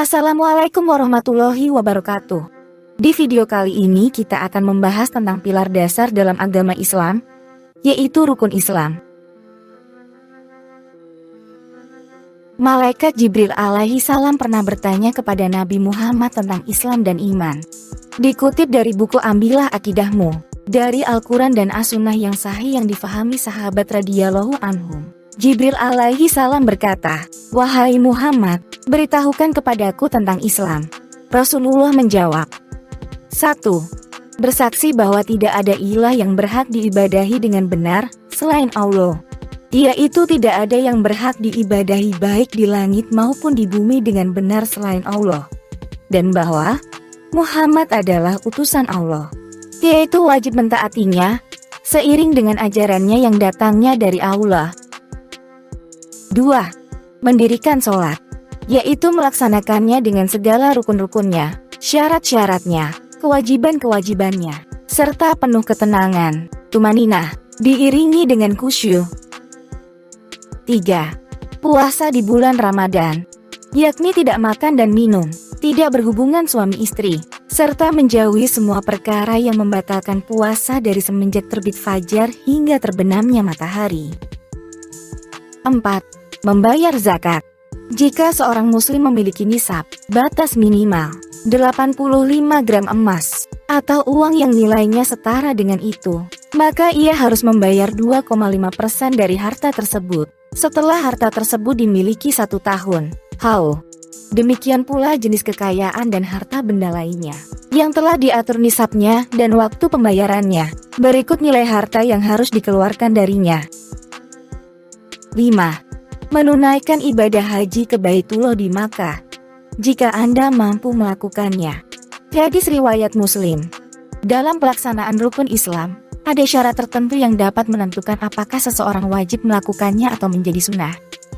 Assalamualaikum warahmatullahi wabarakatuh. Di video kali ini kita akan membahas tentang pilar dasar dalam agama Islam, yaitu rukun Islam. Malaikat Jibril alaihi salam pernah bertanya kepada Nabi Muhammad tentang Islam dan iman. Dikutip dari buku Ambilah Akidahmu, dari Al-Quran dan As-Sunnah yang sahih yang difahami sahabat radhiyallahu anhum. Jibril alaihi salam berkata, "Wahai Muhammad, beritahukan kepadaku tentang Islam." Rasulullah menjawab, 1. Bersaksi bahwa tidak ada ilah yang berhak diibadahi dengan benar selain Allah, yaitu tidak ada yang berhak diibadahi baik di langit maupun di bumi dengan benar selain Allah, dan bahwa Muhammad adalah utusan Allah, yaitu wajib mentaatinya seiring dengan ajarannya yang datangnya dari Allah. 2. Mendirikan sholat, yaitu melaksanakannya dengan segala rukun-rukunnya, syarat-syaratnya, kewajiban-kewajibannya, serta penuh ketenangan, tumaninah, diiringi dengan khusyuk. 3. Puasa di bulan Ramadan, yakni tidak makan dan minum, tidak berhubungan suami istri, serta menjauhi semua perkara yang membatalkan puasa dari semenjak terbit fajar hingga terbenamnya matahari. 4. Membayar zakat. Jika seorang muslim memiliki nisab, batas minimal 85 gram emas, atau uang yang nilainya setara dengan itu, maka ia harus membayar 2,5% dari harta tersebut, setelah harta tersebut dimiliki 1 tahun. Demikian pula jenis kekayaan dan harta benda lainnya, yang telah diatur nisabnya dan waktu pembayarannya. Berikut nilai harta yang harus dikeluarkan darinya. 5. Menunaikan ibadah haji ke Baitullah di Makkah, jika Anda mampu melakukannya. Hadis riwayat Muslim. Dalam pelaksanaan rukun Islam, ada syarat tertentu yang dapat menentukan apakah seseorang wajib melakukannya atau menjadi sunnah.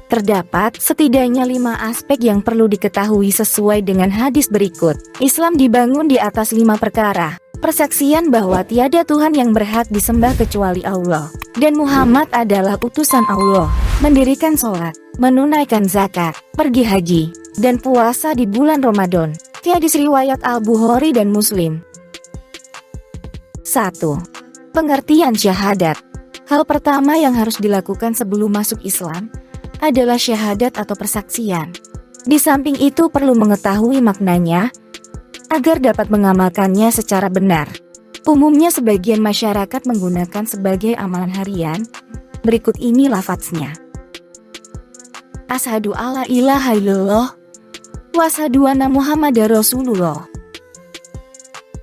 Terdapat setidaknya 5 aspek yang perlu diketahui sesuai dengan hadis berikut. Islam dibangun di atas 5 perkara. Persaksian bahwa tiada Tuhan yang berhak disembah kecuali Allah, dan Muhammad adalah utusan Allah. Mendirikan sholat, menunaikan zakat, pergi haji, dan puasa di bulan Ramadan. Hadis riwayat Al-Bukhari dan Muslim. 1. Pengertian syahadat. Hal pertama yang harus dilakukan sebelum masuk Islam adalah syahadat atau persaksian. Di samping itu perlu mengetahui maknanya agar dapat mengamalkannya secara benar. Umumnya sebagian masyarakat menggunakan sebagai amalan harian. Berikut ini lafadznya. Asyhadu alla ilaha illallah wa asyhadu anna Muhammadar Rasulullah.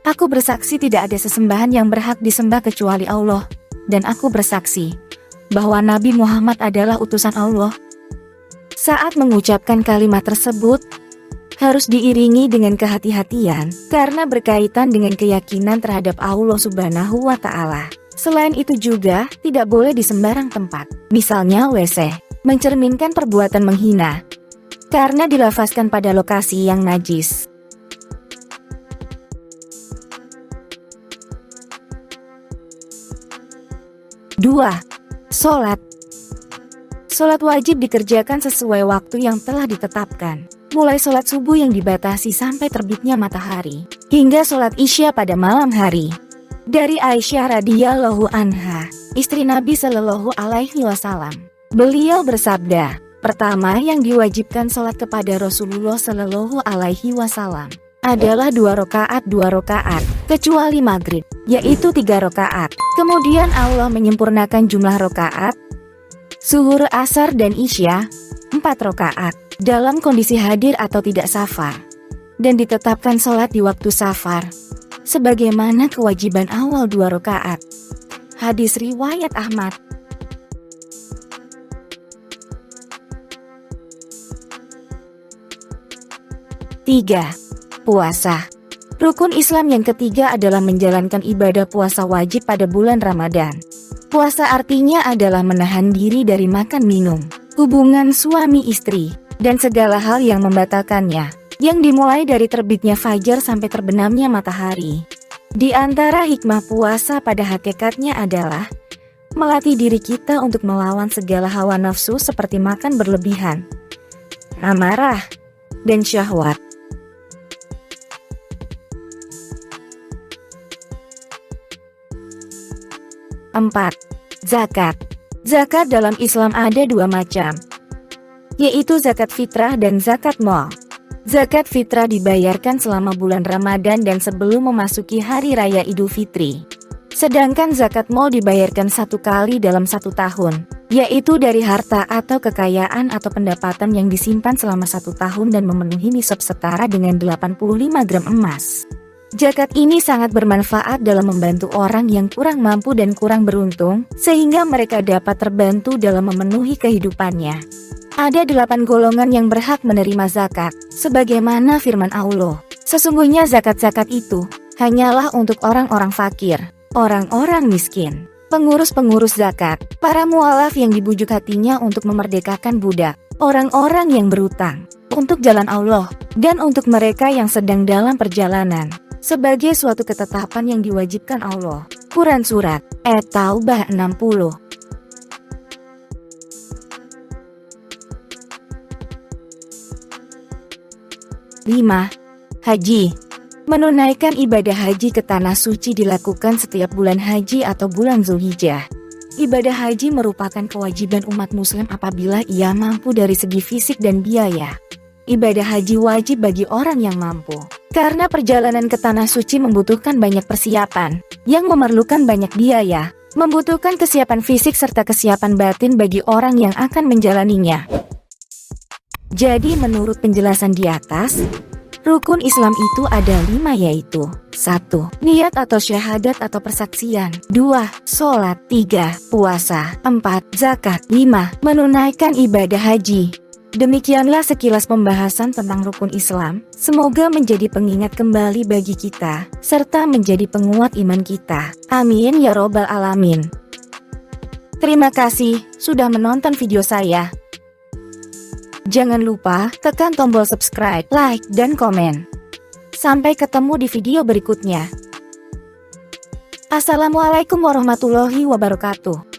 Aku bersaksi tidak ada sesembahan yang berhak disembah kecuali Allah, dan aku bersaksi bahwa Nabi Muhammad adalah utusan Allah. Saat mengucapkan kalimat tersebut, harus diiringi dengan kehati-hatian, karena berkaitan dengan keyakinan terhadap Allah Subhanahu wa Ta'ala. Selain itu juga, tidak boleh di sembarang tempat, misalnya WC, mencerminkan perbuatan menghina, karena dilafazkan pada lokasi yang najis. Dua, sholat. Sholat wajib dikerjakan sesuai waktu yang telah ditetapkan, mulai sholat subuh yang dibatasi sampai terbitnya matahari, hingga sholat isya pada malam hari. Dari Aisyah radhiyallahu anha, istri Nabi Shallallahu alaihi wasallam, beliau bersabda, pertama yang diwajibkan sholat kepada Rasulullah Shallallahu alaihi wasallam adalah 2 rakaat, kecuali maghrib, yaitu 3 rakaat. Kemudian Allah menyempurnakan jumlah rakaat zuhur, asar, dan isya 4 rakaat dalam kondisi hadir atau tidak safar, dan ditetapkan sholat di waktu safar sebagaimana kewajiban awal 2 rakaat. Hadis riwayat Ahmad. 3. Puasa. Rukun Islam yang ketiga adalah menjalankan ibadah puasa wajib pada bulan Ramadan. Puasa artinya adalah menahan diri dari makan minum, hubungan suami istri, dan segala hal yang membatalkannya, yang dimulai dari terbitnya fajar sampai terbenamnya matahari. Di antara hikmah puasa pada hakikatnya adalah melatih diri kita untuk melawan segala hawa nafsu seperti makan berlebihan, amarah, dan syahwat. 4. Zakat. Zakat dalam Islam ada dua macam, yaitu zakat fitrah dan zakat mal. Zakat fitrah dibayarkan selama bulan Ramadan dan sebelum memasuki Hari Raya Idul Fitri. Sedangkan zakat mal dibayarkan satu kali dalam satu tahun, yaitu dari harta atau kekayaan atau pendapatan yang disimpan selama satu tahun dan memenuhi nisab setara dengan 85 gram emas. Zakat ini sangat bermanfaat dalam membantu orang yang kurang mampu dan kurang beruntung, sehingga mereka dapat terbantu dalam memenuhi kehidupannya. Ada 8 golongan yang berhak menerima zakat, sebagaimana firman Allah. Sesungguhnya zakat-zakat itu hanyalah untuk orang-orang fakir, orang-orang miskin, pengurus-pengurus zakat, para mualaf yang dibujuk hatinya untuk memerdekakan budak, orang-orang yang berutang, untuk jalan Allah, dan untuk mereka yang sedang dalam perjalanan, sebagai suatu ketetapan yang diwajibkan Allah. Quran Surat At-Taubah 60. 5. Haji. Menunaikan ibadah haji ke tanah suci dilakukan setiap bulan haji atau bulan Zulhijjah. Ibadah haji merupakan kewajiban umat muslim apabila ia mampu dari segi fisik dan biaya. Ibadah haji wajib bagi orang yang mampu, karena perjalanan ke tanah suci membutuhkan banyak persiapan, yang memerlukan banyak biaya, membutuhkan kesiapan fisik serta kesiapan batin bagi orang yang akan menjalaninya. Jadi menurut penjelasan di atas, rukun Islam itu ada 5, yaitu 1. Niat atau syahadat atau persaksian. 2. Sholat. 3. Puasa. 4. Zakat. 5. Menunaikan ibadah haji. Demikianlah sekilas pembahasan tentang rukun Islam. Semoga menjadi pengingat kembali bagi kita, serta menjadi penguat iman kita. Amin ya robbal alamin. Terima kasih sudah menonton video saya. Jangan lupa tekan tombol subscribe, like, dan komen. Sampai ketemu di video berikutnya. Assalamualaikum warahmatullahi wabarakatuh.